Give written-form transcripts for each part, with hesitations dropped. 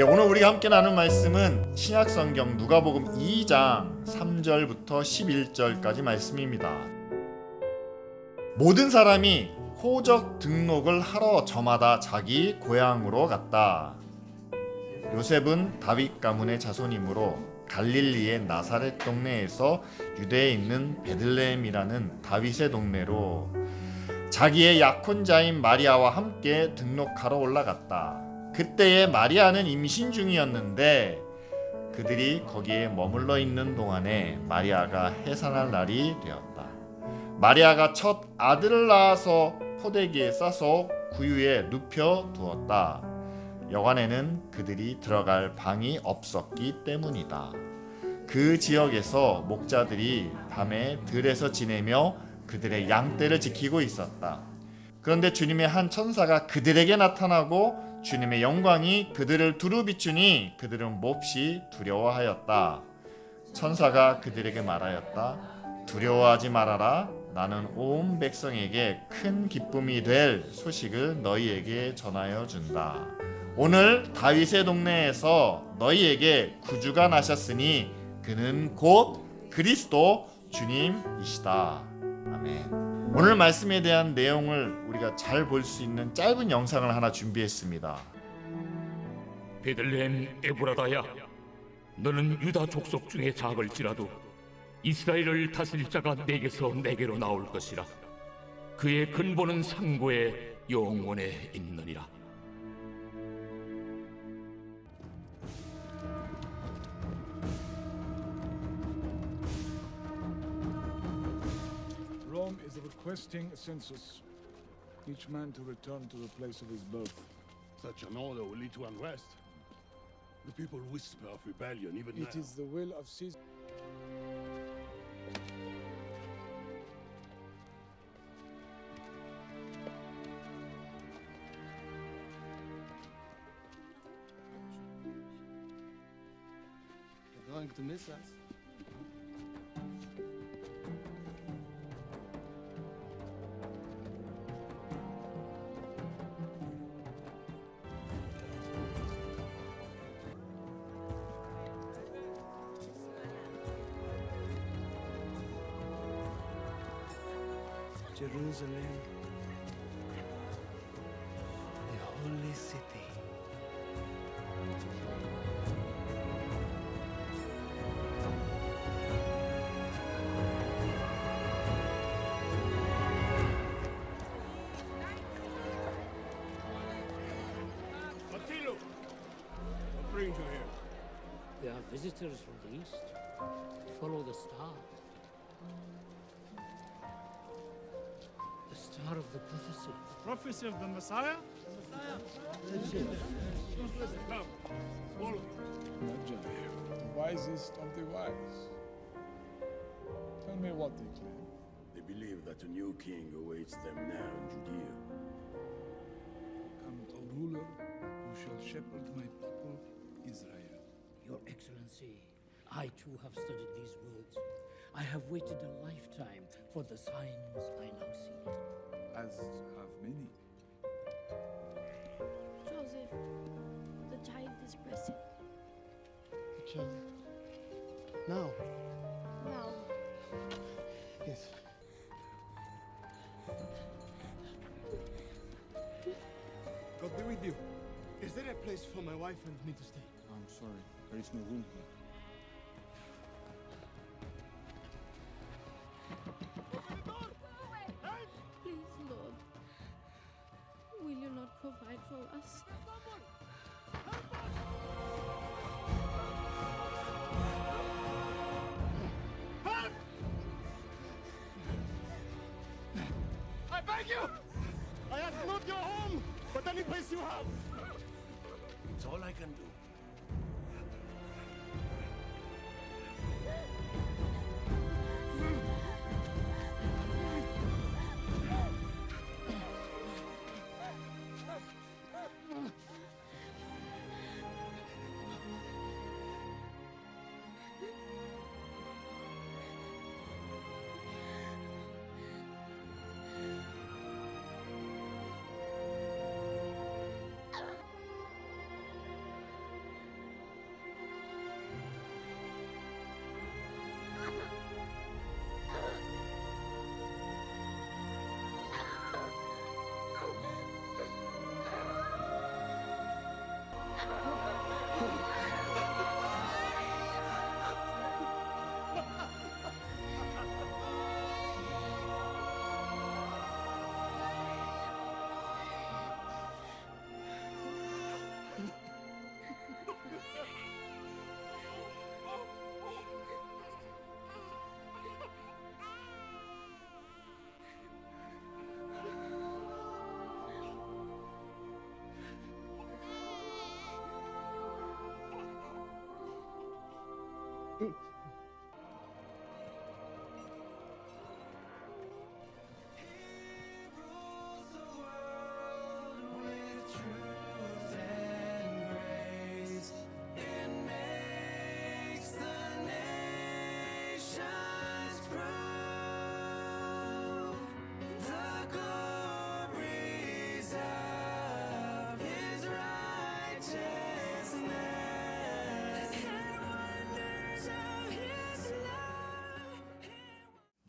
오늘 우리가 함께 나눌 말씀은 신약성경 누가복음 2장 3절부터 11절까지 말씀입니다. 모든 사람이 호적 등록을 하러 저마다 자기 고향으로 갔다. 요셉은 다윗 가문의 자손이므로 갈릴리의 나사렛 동네에서 유대에 있는 베들레헴이라는 다윗의 동네로 자기의 약혼자인 마리아와 함께 등록하러 올라갔다. 그때에 마리아는 임신 중이었는데 그들이 거기에 머물러 있는 동안에 마리아가 해산할 날이 되었다. 마리아가 첫 아들을 낳아서 포대기에 싸서 구유에 눕혀 두었다. 여관에는 그들이 들어갈 방이 없었기 때문이다. 그 지역에서 목자들이 밤에 들에서 지내며 그들의 양떼를 지키고 있었다. 그런데 주님의 한 천사가 그들에게 나타나고 주님의 영광이 그들을 두루 비추니 그들은 몹시 두려워하였다. 천사가 그들에게 말하였다. 두려워하지 말아라. 나는 온 백성에게 큰 기쁨이 될 소식을 너희에게 전하여 준다. 오늘 다윗의 동네에서 너희에게 구주가 나셨으니 그는 곧 그리스도 주님이시다. 아멘. 오늘 말씀에 대한 내용을 우리가 잘 볼 수 있는 짧은 영상을 하나 준비했습니다. 베들레헴 에브라다야, 너는 유다 족속 중에 작을지라도 이스라엘을 다스릴 자가 내게서 내게로 나올 것이라. 그의 근본은 상고에 영원에 있느니라. Rome is requesting a census, each man to return to the place of his birth. Such an order will lead to unrest. The people whisper of rebellion even now. It is the will of Caesar. You're going to miss us. Jerusalem, the holy city. Attilo! What brings you here? We are visitors from the east. Follow the star. The star of the prophecy. Prophecy of the Messiah? Come, follow me. Magi, the wisest of the wise. Tell me what they claim. They believe that a new king awaits them now in Judea. Come, a ruler who shall shepherd my people, Israel. Your Excellency, I too have studied these words. I have waited a lifetime for the signs I now see. As have many. Joseph, the child is present. The child. Now. Now, Yes. God be with you. Is there a place for my wife and me to stay? I'm sorry, there is no room here. please, Lord, will you not provide for us? I beg you! I ask not your home, but any place you have. It's all I can do.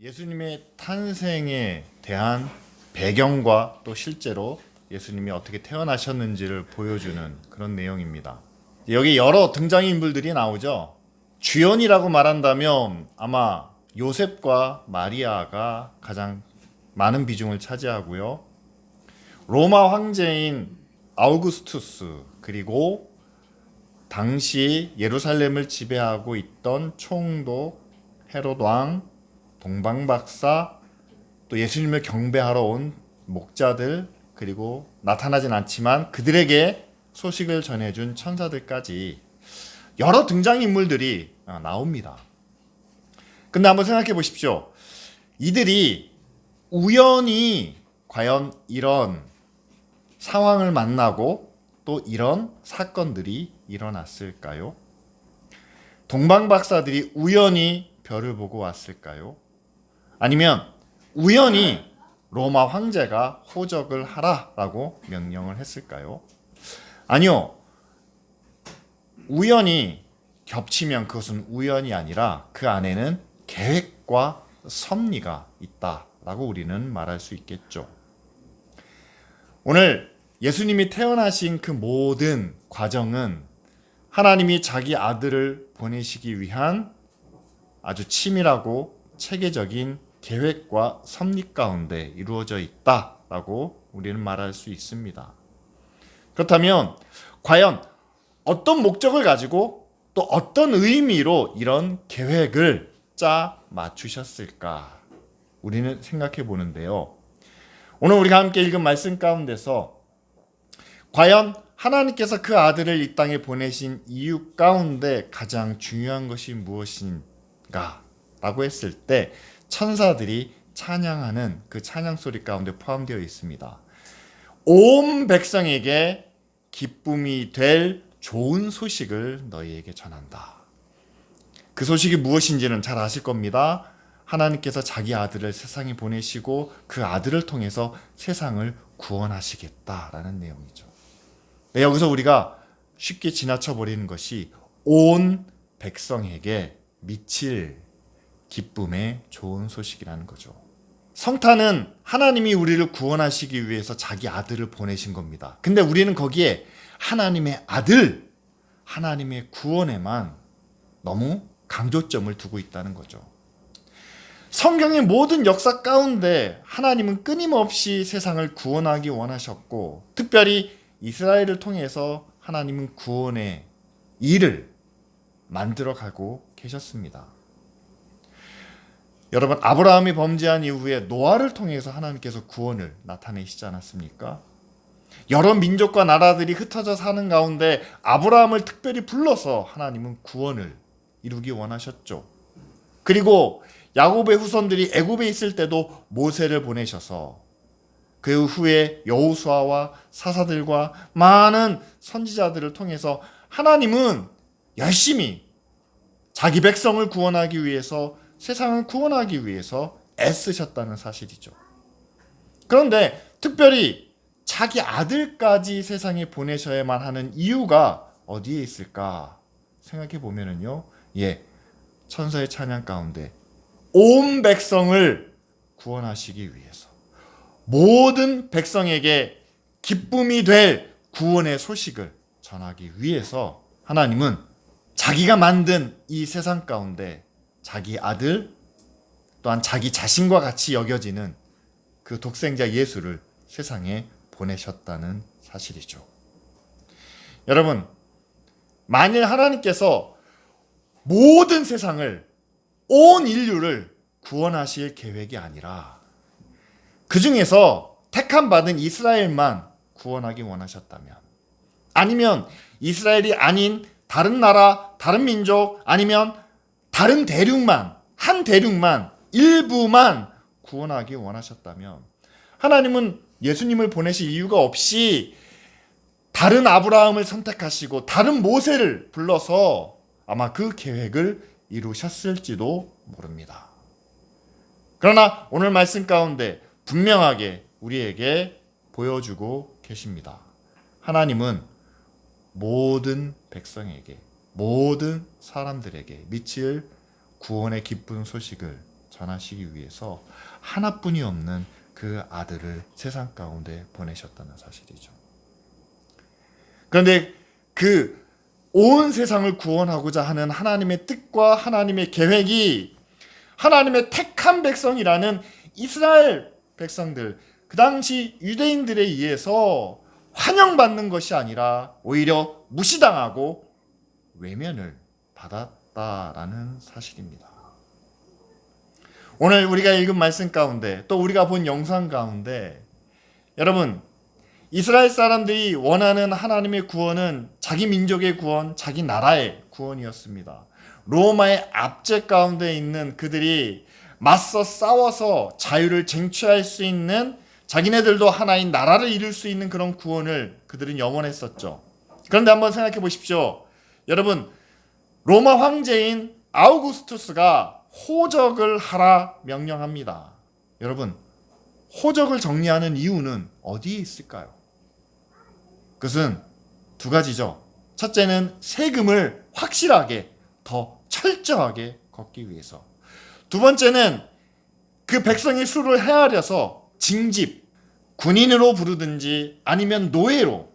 예수님의 탄생에 대한 배경과 또 실제로 예수님이 어떻게 태어나셨는지를 보여주는 그런 내용입니다. 여기 여러 등장인물들이 나오죠. 주연이라고 말한다면 아마 요셉과 마리아가 가장 많은 비중을 차지하고요. 로마 황제인 아우구스투스, 그리고 당시 예루살렘을 지배하고 있던 총독 헤롯 왕, 동방박사, 또 예수님을 경배하러 온 목자들, 그리고 나타나진 않지만 그들에게 소식을 전해준 천사들까지 여러 등장인물들이 나옵니다. 근데 한번 생각해 보십시오. 이들이 우연히 과연 이런 상황을 만나고 또 이런 사건들이 일어났을까요? 동방박사들이 우연히 별을 보고 왔을까요? 아니면 우연히 로마 황제가 호적을 하라라고 명령을 했을까요? 아니요. 우연히 겹치면 그것은 우연이 아니라 그 안에는 계획과 섭리가 있다라고 우리는 말할 수 있겠죠. 오늘 예수님이 태어나신 그 모든 과정은 하나님이 자기 아들을 보내시기 위한 아주 치밀하고 체계적인 계획과 섭리 가운데 이루어져 있다라고 우리는 말할 수 있습니다. 그렇다면 과연 어떤 목적을 가지고 또 어떤 의미로 이런 계획을 짜 맞추셨을까? 우리는 생각해 보는데요. 오늘 우리가 함께 읽은 말씀 가운데서 과연 하나님께서 그 아들을 이 땅에 보내신 이유 가운데 가장 중요한 것이 무엇인가? 라고 했을 때 천사들이 찬양하는 그 찬양 소리 가운데 포함되어 있습니다. 온 백성에게 기쁨이 될 좋은 소식을 너희에게 전한다. 그 소식이 무엇인지는 잘 아실 겁니다. 하나님께서 자기 아들을 세상에 보내시고 그 아들을 통해서 세상을 구원하시겠다라는 내용이죠. 네, 여기서 우리가 쉽게 지나쳐 버리는 것이 온 백성에게 미칠 기쁨의 좋은 소식이라는 거죠. 성탄은 하나님이 우리를 구원하시기 위해서 자기 아들을 보내신 겁니다. 근데 우리는 거기에 하나님의 아들, 하나님의 구원에만 너무 강조점을 두고 있다는 거죠. 성경의 모든 역사 가운데 하나님은 끊임없이 세상을 구원하기 원하셨고, 특별히 이스라엘을 통해서 하나님은 구원의 일을 만들어가고 계셨습니다. 여러분, 아브라함이 범죄한 이후에 노아를 통해서 하나님께서 구원을 나타내시지 않았습니까? 여러 민족과 나라들이 흩어져 사는 가운데 아브라함을 특별히 불러서 하나님은 구원을 이루기 원하셨죠. 그리고 야곱의 후손들이 애굽에 있을 때도 모세를 보내셔서 그 후에 여호수아와 사사들과 많은 선지자들을 통해서 하나님은 열심히 자기 백성을 구원하기 위해서, 세상을 구원하기 위해서 애쓰셨다는 사실이죠. 그런데 특별히 자기 아들까지 세상에 보내셔야만 하는 이유가 어디에 있을까 생각해 보면은요, 천사의 찬양 가운데 온 백성을 구원하시기 위해서, 모든 백성에게 기쁨이 될 구원의 소식을 전하기 위해서 하나님은 자기가 만든 이 세상 가운데 자기 아들, 또한 자기 자신과 같이 여겨지는 그 독생자 예수를 세상에 보내셨다는 사실이죠. 여러분, 만일 하나님께서 모든 세상을, 온 인류를 구원하실 계획이 아니라 그 중에서 택함 받은 이스라엘만 구원하기 원하셨다면, 아니면 이스라엘이 아닌 다른 나라, 다른 민족, 아니면 다른 대륙만, 한 대륙만, 일부만 구원하기 원하셨다면 하나님은 예수님을 보내실 이유가 없이 다른 아브라함을 선택하시고 다른 모세를 불러서 아마 그 계획을 이루셨을지도 모릅니다. 그러나 오늘 말씀 가운데 분명하게 우리에게 보여주고 계십니다. 하나님은 모든 백성에게, 모든 사람들에게 미칠 구원의 기쁜 소식을 전하셨습니다. 전하시기 위해서 하나뿐이 없는 그 아들을 세상 가운데 보내셨다는 사실이죠. 그런데 그 온 세상을 구원하고자 하는 하나님의 뜻과 하나님의 계획이 하나님의 택한 백성이라는 이스라엘 백성들, 그 당시 유대인들에 의해서 환영받는 것이 아니라 오히려 무시당하고 외면을 받았다라는 사실입니다. 오늘 우리가 읽은 말씀 가운데 또 우리가 본 영상 가운데 여러분, 이스라엘 사람들이 원하는 하나님의 구원은 자기 민족의 구원, 자기 나라의 구원이었습니다. 로마의 압제 가운데 있는 그들이 맞서 싸워서 자유를 쟁취할 수 있는, 자기네들도 하나인 나라를 이룰 수 있는 그런 구원을 그들은 염원했었죠. 그런데 한번 생각해 보십시오. 여러분, 로마 황제인 아우구스투스가 호적을 하라 명령합니다. 여러분, 호적을 정리하는 이유는 어디에 있을까요? 그것은 두 가지죠. 첫째는 세금을 확실하게, 더 철저하게 걷기 위해서. 두 번째는 그 백성의 수를 헤아려서 징집, 군인으로 부르든지 아니면 노예로,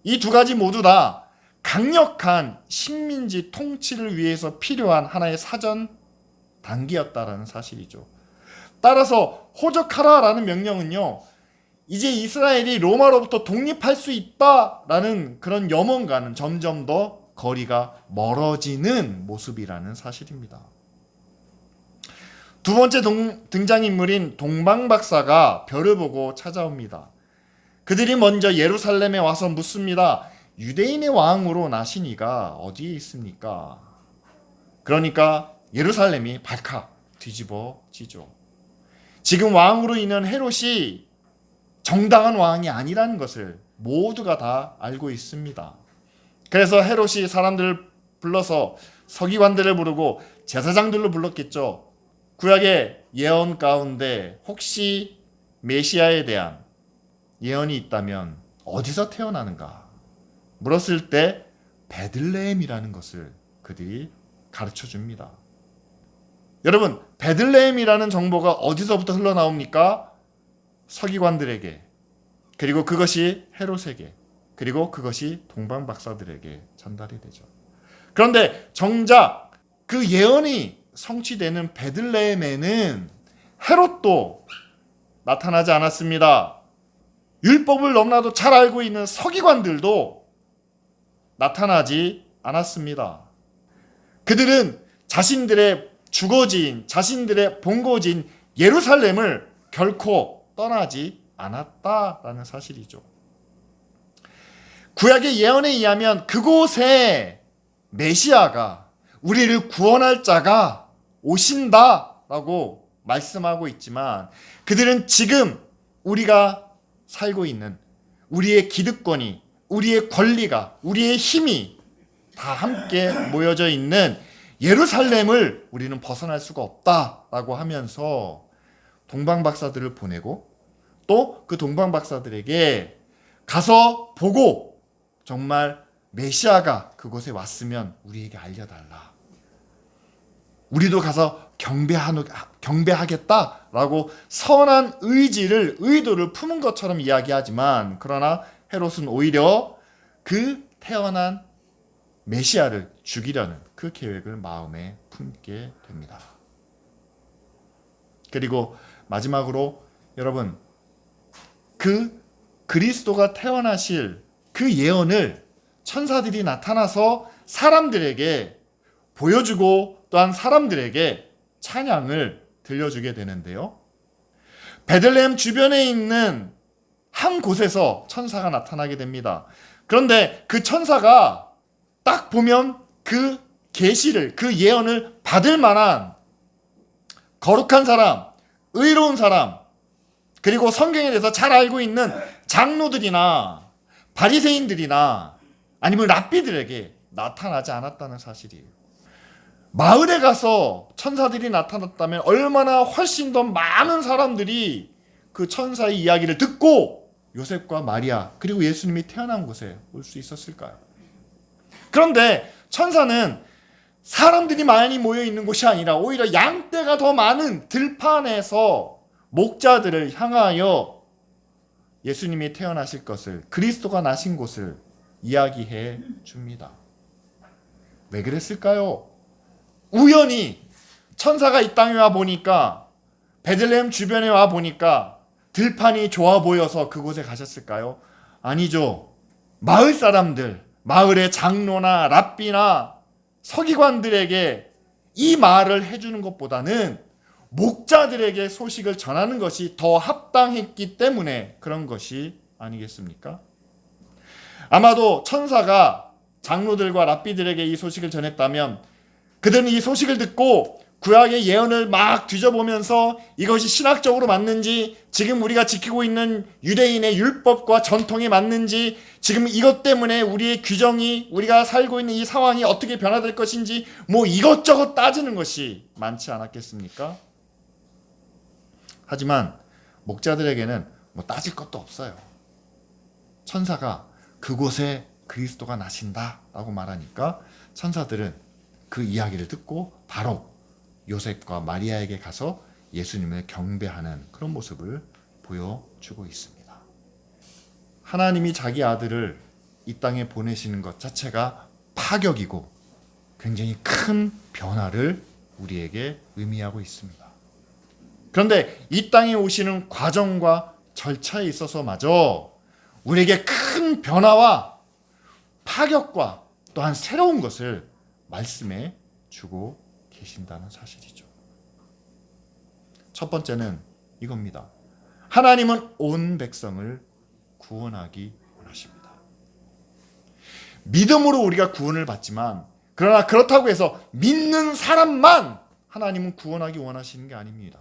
이 두 가지 모두 다 강력한 식민지 통치를 위해서 필요한 하나의 사전 단계였다라는 사실이죠. 따라서 호적하라라는 명령은요, 이제 이스라엘이 로마로부터 독립할 수 있다라는 그런 염원과는 점점 더 거리가 멀어지는 모습이라는 사실입니다. 두 번째 등장인물인 동방박사가 별을 보고 찾아옵니다. 그들이 먼저 예루살렘에 와서 묻습니다. 유대인의 왕으로 나신 이가 어디에 있습니까? 그러니까 예루살렘이 발칵 뒤집어지죠. 지금 왕으로 있는 헤롯이 정당한 왕이 아니라는 것을 모두가 다 알고 있습니다. 그래서 헤롯이 사람들을 불러서 서기관들을 부르고 제사장들로 불렀겠죠. 구약의 예언 가운데 혹시 메시아에 대한 예언이 있다면 어디서 태어나는가 물었을 때 베들레헴이라는 것을 그들이 가르쳐 줍니다. 여러분, 베들레헴이라는 정보가 어디서부터 흘러나옵니까? 서기관들에게, 그리고 그것이 헤롯에게, 그리고 그것이 동방박사들에게 전달이 되죠. 그런데 정작 그 예언이 성취되는 베들레헴에는 헤롯도 나타나지 않았습니다. 율법을 너무나도 잘 알고 있는 서기관들도 나타나지 않았습니다. 그들은 자신들의 주거지인, 자신들의 본거지인 예루살렘을 결코 떠나지 않았다라는 사실이죠. 구약의 예언에 의하면 그곳에 메시아가, 우리를 구원할 자가 오신다라고 말씀하고 있지만, 그들은 지금 우리가 살고 있는 우리의 기득권이, 우리의 권리가, 우리의 힘이 다 함께 모여져 있는 예루살렘을 우리는 벗어날 수가 없다라고 하면서 동방박사들을 보내고, 또 그 동방박사들에게 가서 보고 정말 메시아가 그곳에 왔으면 우리에게 알려달라, 우리도 가서 경배하겠다라고 선한 의도를 품은 것처럼 이야기하지만, 그러나 헤롯은 오히려 그 태어난 메시아를 죽이려는 그 계획을 마음에 품게 됩니다. 그리고 마지막으로 여러분, 그 그리스도가 태어나실 그 예언을 천사들이 나타나서 사람들에게 보여주고 또한 사람들에게 찬양을 들려주게 되는데요. 베들레헴 주변에 있는 한 곳에서 천사가 나타나게 됩니다. 그런데 그 천사가 딱 보면 그 계시를, 그 예언을 받을 만한 거룩한 사람, 의로운 사람, 그리고 성경에 대해서 잘 알고 있는 장로들이나 바리새인들이나 아니면 랍비들에게 나타나지 않았다는 사실이에요. 마을에 가서 천사들이 나타났다면 얼마나 훨씬 더 많은 사람들이 그 천사의 이야기를 듣고 요셉과 마리아 그리고 예수님이 태어난 곳에 올 수 있었을까요? 그런데 천사는 사람들이 많이 모여 있는 곳이 아니라 오히려 양떼가 더 많은 들판에서 목자들을 향하여 예수님이 태어나실 것을, 그리스도가 나신 곳을 이야기해 줍니다. 왜 그랬을까요? 우연히 천사가 이 땅에 와 보니까, 베들레헴 주변에 와 보니까 들판이 좋아 보여서 그곳에 가셨을까요? 아니죠. 마을 사람들, 마을의 장로나 랍비나 서기관들에게 이 말을 해주는 것보다는 목자들에게 소식을 전하는 것이 더 합당했기 때문에 그런 것이 아니겠습니까? 아마도 천사가 장로들과 랍비들에게 이 소식을 전했다면 그들은 이 소식을 듣고 구약의 예언을 막 뒤져보면서 이것이 신학적으로 맞는지, 지금 우리가 지키고 있는 유대인의 율법과 전통에 맞는지, 지금 이것 때문에 우리의 규정이, 우리가 살고 있는 이 상황이 어떻게 변화될 것인지 뭐 이것저것 따지는 것이 많지 않았겠습니까? 하지만 목자들에게는 뭐 따질 것도 없어요. 천사가 그곳에 그리스도가 나신다라고 말하니까 천사들은 그 이야기를 듣고 바로 요셉과 마리아에게 가서 예수님을 경배하는 그런 모습을 보여주고 있습니다. 하나님이 자기 아들을 이 땅에 보내시는 것 자체가 파격이고 굉장히 큰 변화를 우리에게 의미하고 있습니다. 그런데 이 땅에 오시는 과정과 절차에 있어서마저 우리에게 큰 변화와 파격과 또한 새로운 것을 말씀해 주고 계신다는 사실이죠. 첫 번째는 이겁니다. 하나님은 온 백성을 구원하기 원하십니다. 믿음으로 우리가 구원을 받지만, 그러나 그렇다고 해서 믿는 사람만 하나님은 구원하기 원하시는 게 아닙니다.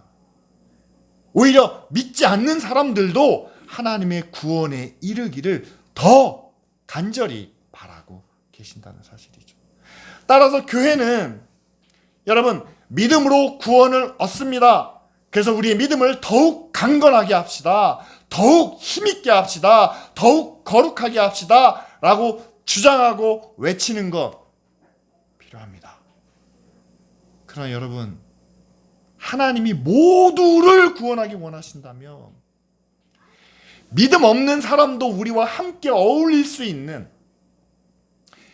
오히려 믿지 않는 사람들도 하나님의 구원에 이르기를 더 간절히 바라고 계신다는 사실이죠. 따라서 교회는 여러분 믿음으로 구원을 얻습니다. 그래서 우리의 믿음을 더욱 강건하게 합시다. 더욱 힘있게 합시다. 더욱 거룩하게 합시다. 라고 주장하고 외치는 것 필요합니다. 그러나 여러분, 하나님이 모두를 구원하기 원하신다면 믿음 없는 사람도 우리와 함께 어울릴 수 있는,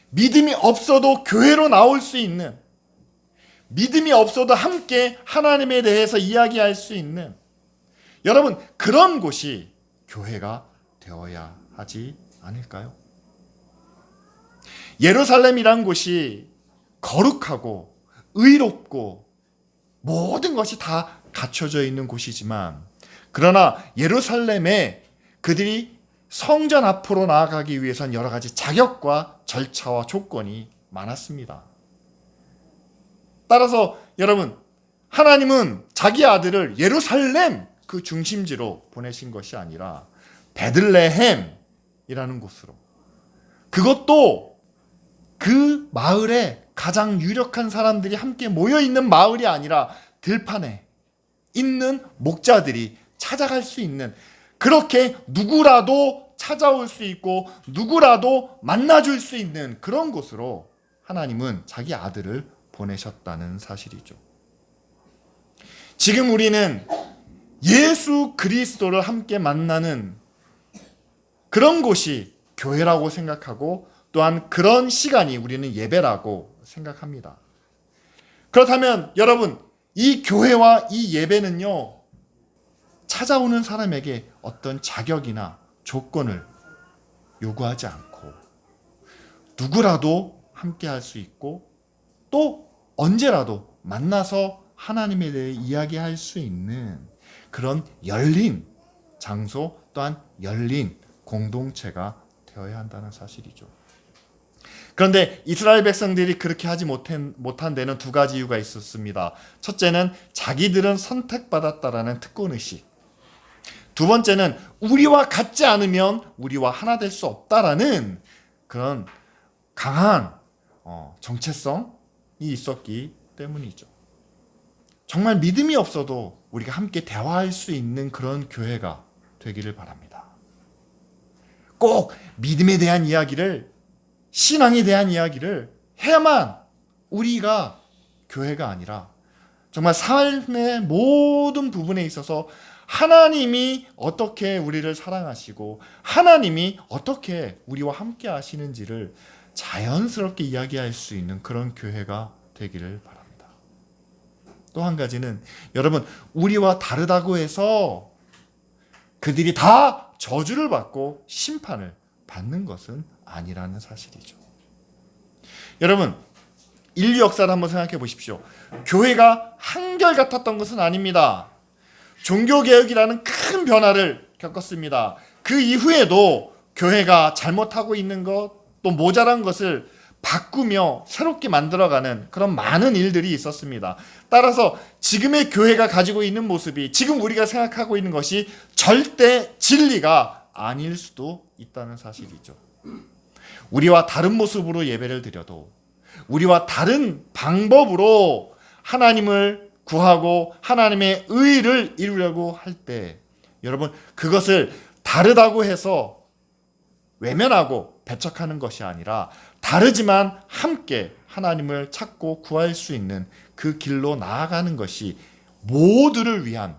믿음이 없어도 교회로 나올 수 있는, 믿음이 없어도 함께 하나님에 대해서 이야기할 수 있는, 여러분 그런 곳이 교회가 되어야 하지 않을까요? 예루살렘이란 곳이 거룩하고 의롭고 모든 것이 다 갖춰져 있는 곳이지만, 그러나 예루살렘에 그들이 성전 앞으로 나아가기 위해선 여러 가지 자격과 절차와 조건이 많았습니다. 따라서 여러분, 하나님은 자기 아들을 예루살렘 그 중심지로 보내신 것이 아니라 베들레헴이라는 곳으로, 그것도 그 마을에 가장 유력한 사람들이 함께 모여있는 마을이 아니라 들판에 있는 목자들이 찾아갈 수 있는, 그렇게 누구라도 찾아올 수 있고 누구라도 만나줄 수 있는 그런 곳으로 하나님은 자기 아들을 보내셨다는 사실이죠. 지금 우리는 예수 그리스도를 함께 만나는 그런 곳이 교회라고 생각하고, 또한 그런 시간이 우리는 예배라고 생각합니다. 그렇다면 여러분, 이 교회와 이 예배는요, 찾아오는 사람에게 어떤 자격이나 조건을 요구하지 않고 누구라도 함께 할 수 있고, 또 언제라도 만나서 하나님에 대해 이야기할 수 있는 그런 열린 장소, 또한 열린 공동체가 되어야 한다는 사실이죠. 그런데 이스라엘 백성들이 그렇게 하지 못한 데는 두 가지 이유가 있었습니다. 첫째는 자기들은 선택받았다라는 특권의식. 두 번째는 우리와 같지 않으면 우리와 하나 될 수 없다라는 그런 강한 정체성이 있었기 때문이죠. 정말 믿음이 없어도 우리가 함께 대화할 수 있는 그런 교회가 되기를 바랍니다. 꼭 믿음에 대한 이야기를, 신앙에 대한 이야기를 해야만 우리가 교회가 아니라 정말 삶의 모든 부분에 있어서 하나님이 어떻게 우리를 사랑하시고 하나님이 어떻게 우리와 함께 하시는지를 자연스럽게 이야기할 수 있는 그런 교회가 되기를 바랍니다. 또 한 가지는 여러분, 우리와 다르다고 해서 그들이 다 저주를 받고 심판을 받는 것은 아니라는 사실이죠. 여러분, 인류 역사를 한번 생각해 보십시오. 교회가 한결같았던 것은 아닙니다. 종교개혁이라는 큰 변화를 겪었습니다. 그 이후에도 교회가 잘못하고 있는 것, 또 모자란 것을 바꾸며 새롭게 만들어가는 그런 많은 일들이 있었습니다. 따라서 지금의 교회가 가지고 있는 모습이, 지금 우리가 생각하고 있는 것이 절대 진리가 아닐 수도 있다는 사실이죠. 우리와 다른 모습으로 예배를 드려도, 우리와 다른 방법으로 하나님을 구하고 하나님의 의를 이루려고 할 때, 여러분, 그것을 다르다고 해서 외면하고 배척하는 것이 아니라 다르지만 함께 하나님을 찾고 구할 수 있는 그 길로 나아가는 것이 모두를 위한,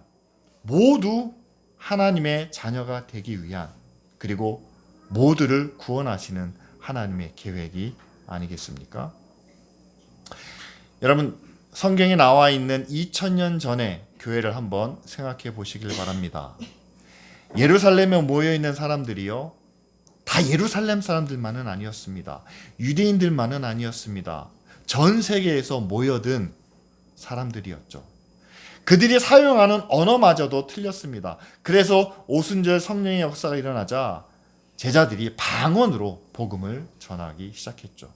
모두 하나님의 자녀가 되기 위한, 그리고 모두를 구원하시는 하나님의 계획이 아니겠습니까? 여러분, 성경에 나와 있는 2000년 전의 교회를 한번 생각해 보시길 바랍니다. 예루살렘에 모여 있는 사람들이요, 다 예루살렘 사람들만은 아니었습니다. 유대인들만은 아니었습니다. 전 세계에서 모여든 사람들이었죠. 그들이 사용하는 언어마저도 틀렸습니다. 그래서 오순절 성령의 역사가 일어나자 제자들이 방언으로 복음을 전하기 시작했죠.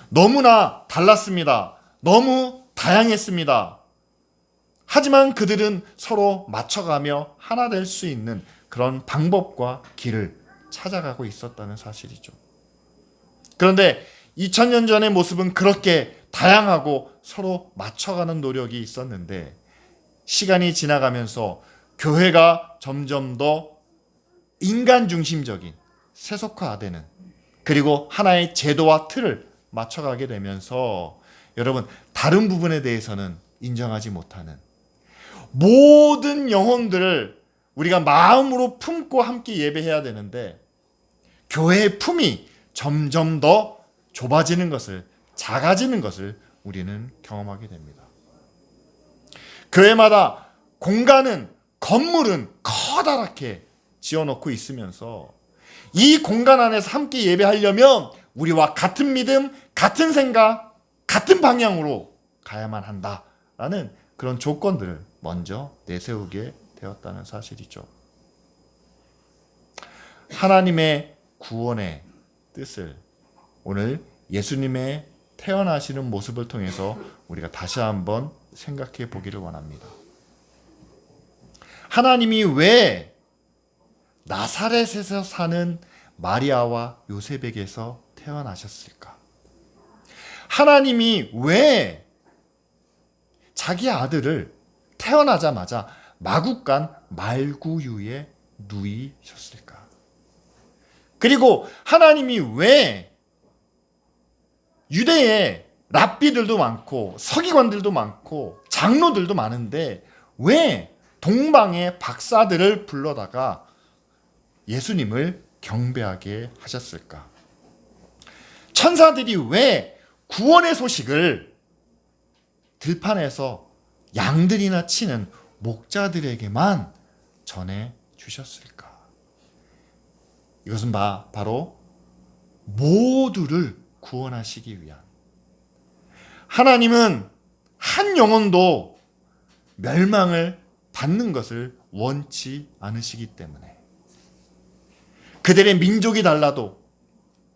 너무나 달랐습니다. 너무 다양했습니다. 하지만 그들은 서로 맞춰가며 하나 될 수 있는 그런 방법과 길을 찾아가고 있었다는 사실이죠. 그런데 2000년 전의 모습은 그렇게 다양하고 서로 맞춰가는 노력이 있었는데, 시간이 지나가면서 교회가 점점 더 인간 중심적인, 세속화되는, 그리고 하나의 제도와 틀을 맞춰가게 되면서 여러분, 다른 부분에 대해서는 인정하지 못하는, 모든 영혼들을 우리가 마음으로 품고 함께 예배해야 되는데 교회의 품이 점점 더 좁아지는 것을, 작아지는 것을 우리는 경험하게 됩니다. 교회마다 공간은, 건물은 커다랗게 지어놓고 있으면서 이 공간 안에서 함께 예배하려면 우리와 같은 믿음, 같은 생각, 같은 방향으로 가야만 한다라는 그런 조건들을 먼저 내세우게 되었다는 사실이죠. 하나님의 구원의 뜻을 오늘 예수님의 태어나시는 모습을 통해서 우리가 다시 한번 생각해 보기를 원합니다. 하나님이 왜 나사렛에서 사는 마리아와 요셉에게서 태어나셨을까? 하나님이 왜 자기 아들을 태어나자마자 마구간 말구유에 누이셨을까? 그리고 하나님이 왜 유대에 랍비들도 많고 서기관들도 많고 장로들도 많은데 왜 동방의 박사들을 불러다가 예수님을 경배하게 하셨을까? 천사들이 왜 구원의 소식을 들판에서 양들이나 치는 목자들에게만 전해 주셨을까? 이것은 바로 모두를 구원하시기 위한, 하나님은 한 영혼도 멸망을 받는 것을 원치 않으시기 때문에, 그들의 민족이 달라도,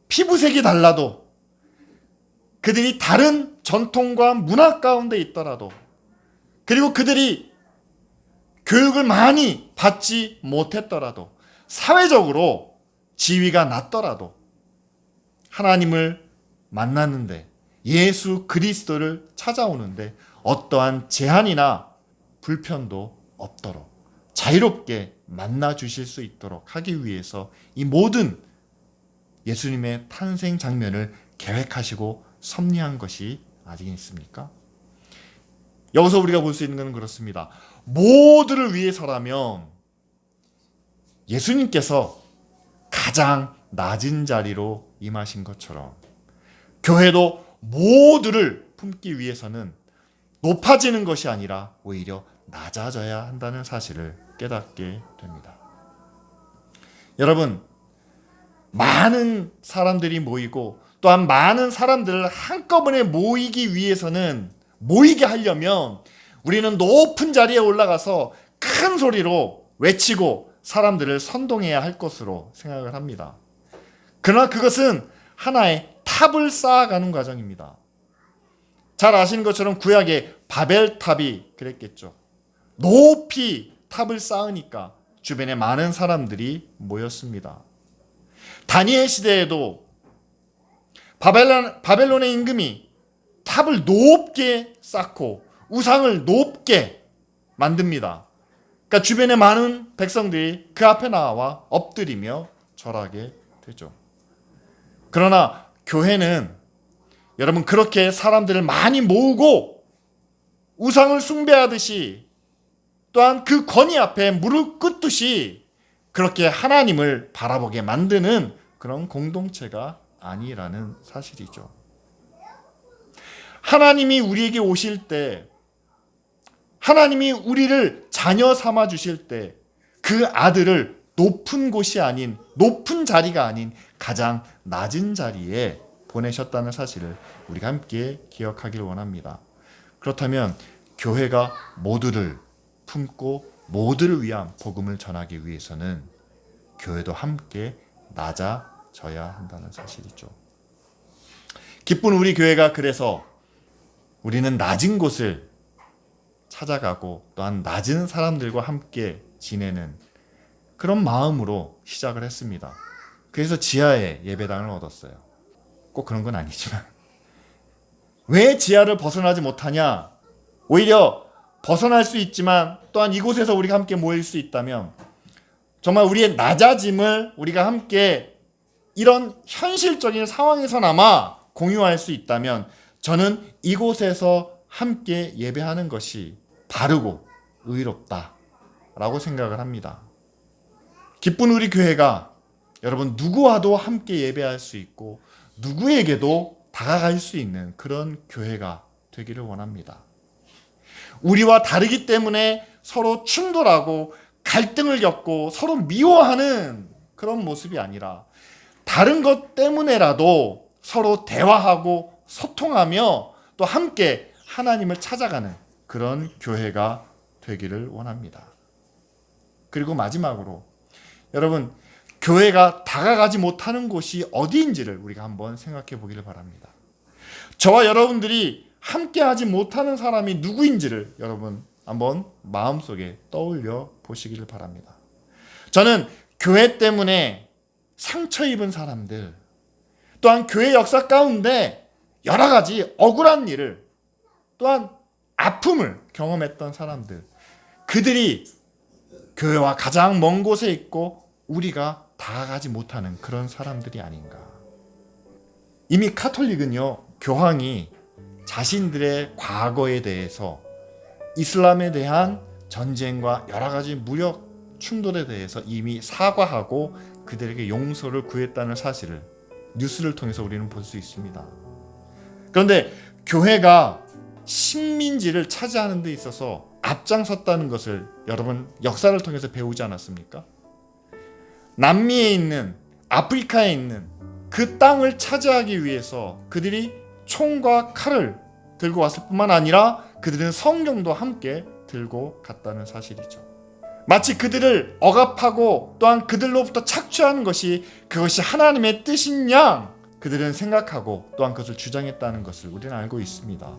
피부색이 달라도, 그들이 다른 전통과 문화 가운데 있더라도, 그리고 그들이 교육을 많이 받지 못했더라도, 사회적으로 지위가 낮더라도 하나님을 만났는데, 예수 그리스도를 찾아오는데 어떠한 제한이나 불편도 없도록 자유롭게 만나 주실 수 있도록 하기 위해서 이 모든 예수님의 탄생 장면을 계획하시고 섭리한 것이 아직 있습니까? 여기서 우리가 볼 수 있는 것은 그렇습니다. 모두를 위해서라면 예수님께서 가장 낮은 자리로 임하신 것처럼 교회도 모두를 품기 위해서는 높아지는 것이 아니라 오히려 낮아져야 한다는 사실을 깨닫게 됩니다. 여러분, 많은 사람들이 모이고 또한 많은 사람들을 한꺼번에 모이게 하려면 우리는 높은 자리에 올라가서 큰 소리로 외치고 사람들을 선동해야 할 것으로 생각을 합니다. 그러나 그것은 하나의 탑을 쌓아가는 과정입니다. 잘 아시는 것처럼 구약의 바벨탑이 그랬겠죠. 높이 탑을 쌓으니까 주변에 많은 사람들이 모였습니다. 다니엘 시대에도 바벨론의 임금이 탑을 높게 쌓고 우상을 높게 만듭니다. 그러니까 주변에 많은 백성들이 그 앞에 나와 엎드리며 절하게 되죠. 그러나 교회는 여러분 그렇게 사람들을 많이 모으고 우상을 숭배하듯이 또한 그 권위 앞에 무릎 꿇듯이 그렇게 하나님을 바라보게 만드는 그런 공동체가 아니라는 사실이죠. 하나님이 우리에게 오실 때, 하나님이 우리를 자녀 삼아 주실 때 그 아들을 높은 곳이 아닌, 높은 자리가 아닌 가장 낮은 자리에 보내셨다는 사실을 우리가 함께 기억하기를 원합니다. 그렇다면 교회가 모두를 품고 모두를 위한 복음을 전하기 위해서는 교회도 함께 낮아져야 한다는 사실이죠. 기쁜 우리 교회가 그래서 우리는 낮은 곳을 찾아가고 또한 낮은 사람들과 함께 지내는 그런 마음으로 시작을 했습니다. 그래서 지하에 예배당을 얻었어요. 꼭 그런 건 아니지만 왜 지하를 벗어나지 못하냐? 오히려 벗어날 수 있지만 또한 이곳에서 우리가 함께 모일 수 있다면 정말 우리의 낮아짐을 우리가 함께 이런 현실적인 상황에서나마 공유할 수 있다면 저는 이곳에서 함께 예배하는 것이 바르고 의롭다라고 생각을 합니다. 기쁜 우리 교회가 여러분 누구와도 함께 예배할 수 있고 누구에게도 다가갈 수 있는 그런 교회가 되기를 원합니다. 우리와 다르기 때문에 서로 충돌하고 갈등을 겪고 서로 미워하는 그런 모습이 아니라 다른 것 때문에라도 서로 대화하고 소통하며 또 함께 하나님을 찾아가는 그런 교회가 되기를 원합니다. 그리고 마지막으로 여러분 교회가 다가가지 못하는 곳이 어디인지를 우리가 한번 생각해 보기를 바랍니다. 저와 여러분들이 함께하지 못하는 사람이 누구인지를 여러분 한번 마음속에 떠올려 보시기를 바랍니다. 저는 교회 때문에 상처 입은 사람들, 또한 교회 역사 가운데 여러 가지 억울한 일을, 또한 아픔을 경험했던 사람들, 그들이 교회와 가장 먼 곳에 있고 우리가 다가가지 못하는 그런 사람들이 아닌가. 이미 카톨릭은요, 교황이 자신들의 과거에 대해서 이슬람에 대한 전쟁과 여러 가지 무력 충돌에 대해서 이미 사과하고 그들에게 용서를 구했다는 사실을 뉴스를 통해서 우리는 볼 수 있습니다. 그런데 교회가 식민지를 차지하는 데 있어서 앞장섰다는 것을 여러분 역사를 통해서 배우지 않았습니까? 남미에 있는, 아프리카에 있는 그 땅을 차지하기 위해서 그들이 총과 칼을 들고 왔을 뿐만 아니라 그들은 성경도 함께 들고 갔다는 사실이죠. 마치 그들을 억압하고 또한 그들로부터 착취하는 것이 그것이 하나님의 뜻인 양 그들은 생각하고 또한 그것을 주장했다는 것을 우리는 알고 있습니다.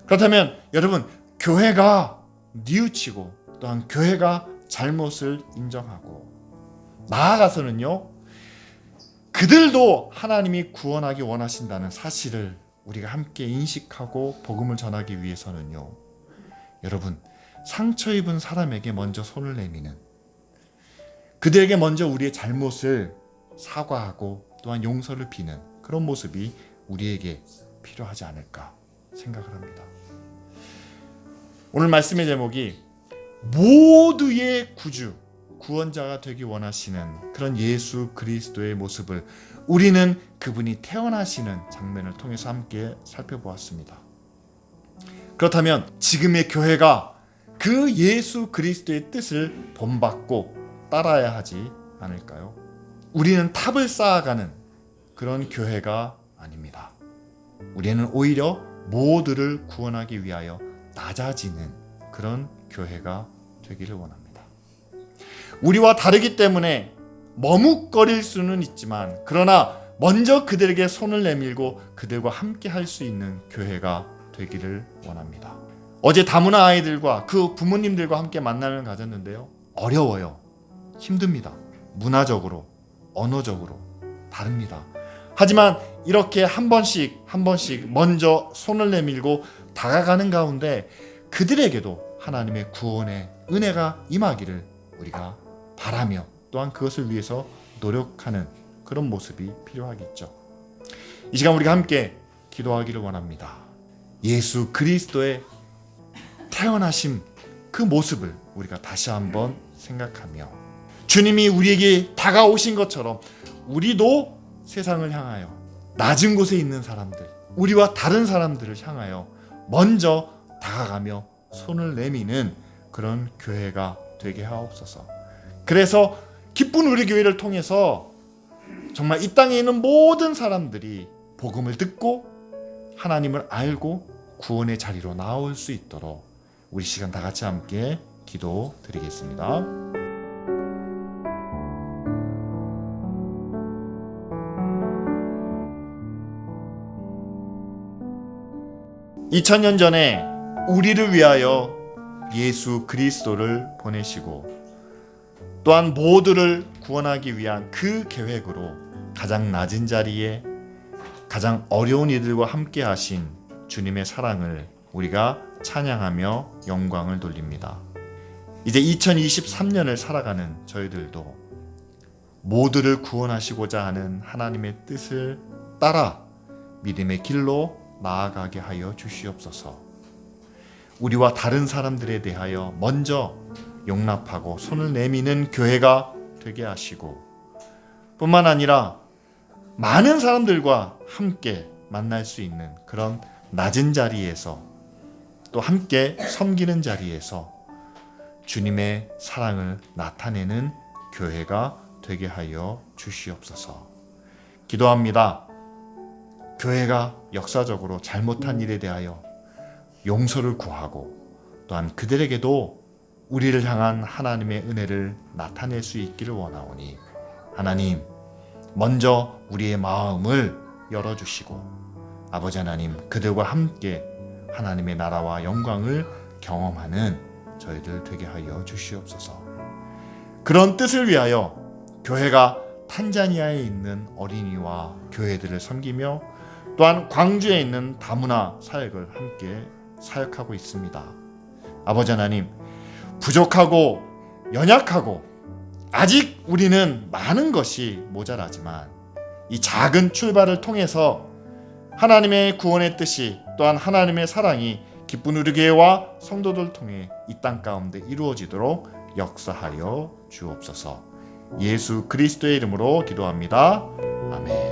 그렇다면 여러분, 교회가 뉘우치고 또한 교회가 잘못을 인정하고 나아가서는요, 그들도 하나님이 구원하기 원하신다는 사실을 우리가 함께 인식하고 복음을 전하기 위해서는요, 여러분, 상처 입은 사람에게 먼저 손을 내미는, 그들에게 먼저 우리의 잘못을 사과하고 또한 용서를 비는 그런 모습이 우리에게 필요하지 않을까 생각을 합니다. 오늘 말씀의 제목이 모두의 구주, 구원자가 되기 원하시는 그런 예수 그리스도의 모습을 우리는 그분이 태어나시는 장면을 통해서 함께 살펴보았습니다. 그렇다면 지금의 교회가 그 예수 그리스도의 뜻을 본받고 따라야 하지 않을까요? 우리는 탑을 쌓아가는 그런 교회가 아닙니다. 우리는 오히려 모두를 구원하기 위하여 낮아지는 그런 교회가 되기를 원합니다. 우리와 다르기 때문에 머뭇거릴 수는 있지만 그러나 먼저 그들에게 손을 내밀고 그들과 함께 할 수 있는 교회가 되기를 원합니다. 어제 다문화 아이들과 그 부모님들과 함께 만남을 가졌는데요. 어려워요. 힘듭니다. 문화적으로, 언어적으로 다릅니다. 하지만 이렇게 한 번씩 먼저 손을 내밀고 다가가는 가운데 그들에게도 하나님의 구원의 은혜가 임하기를 우리가 바라며 또한 그것을 위해서 노력하는 그런 모습이 필요하겠죠. 이 시간 우리가 함께 기도하기를 원합니다. 예수 그리스도의 태어나심 그 모습을 우리가 다시 한번 생각하며 주님이 우리에게 다가오신 것처럼 우리도 세상을 향하여 낮은 곳에 있는 사람들, 우리와 다른 사람들을 향하여 먼저 다가가며 손을 내미는 그런 교회가 되게 하옵소서. 그래서 기쁜 우리 교회를 통해서 정말 이 땅에 있는 모든 사람들이 복음을 듣고 하나님을 알고 구원의 자리로 나올 수 있도록 우리 시간 다 같이 함께 기도 드리겠습니다. 2000년 전에 우리를 위하여 예수 그리스도를 보내시고 또한 모두를 구원하기 위한 그 계획으로 가장 낮은 자리에 가장 어려운 이들과 함께 하신 주님의 사랑을 우리가 찬양하며 영광을 돌립니다. 이제 2023년을 살아가는 저희들도 모두를 구원하시고자 하는 하나님의 뜻을 따라 믿음의 길로 나아가게 하여 주시옵소서. 우리와 다른 사람들에 대하여 먼저 용납하고 손을 내미는 교회가 되게 하시고 뿐만 아니라 많은 사람들과 함께 만날 수 있는 그런 낮은 자리에서 또 함께 섬기는 자리에서 주님의 사랑을 나타내는 교회가 되게 하여 주시옵소서. 기도합니다. 교회가 역사적으로 잘못한 일에 대하여 용서를 구하고 또한 그들에게도 우리를 향한 하나님의 은혜를 나타낼 수 있기를 원하오니 하나님 먼저 우리의 마음을 열어주시고 아버지 하나님 그들과 함께 하나님의 나라와 영광을 경험하는 저희들 되게 하여 주시옵소서. 그런 뜻을 위하여 교회가 탄자니아에 있는 어린이와 교회들을 섬기며 또한 광주에 있는 다문화 사역을 함께 사역하고 있습니다. 아버지 하나님 부족하고 연약하고 아직 우리는 많은 것이 모자라지만 이 작은 출발을 통해서 하나님의 구원의 뜻이 또한 하나님의 사랑이 기쁜 우리 교회와 성도들 통해 이 땅 가운데 이루어지도록 역사하여 주옵소서. 예수 그리스도의 이름으로 기도합니다. 아멘.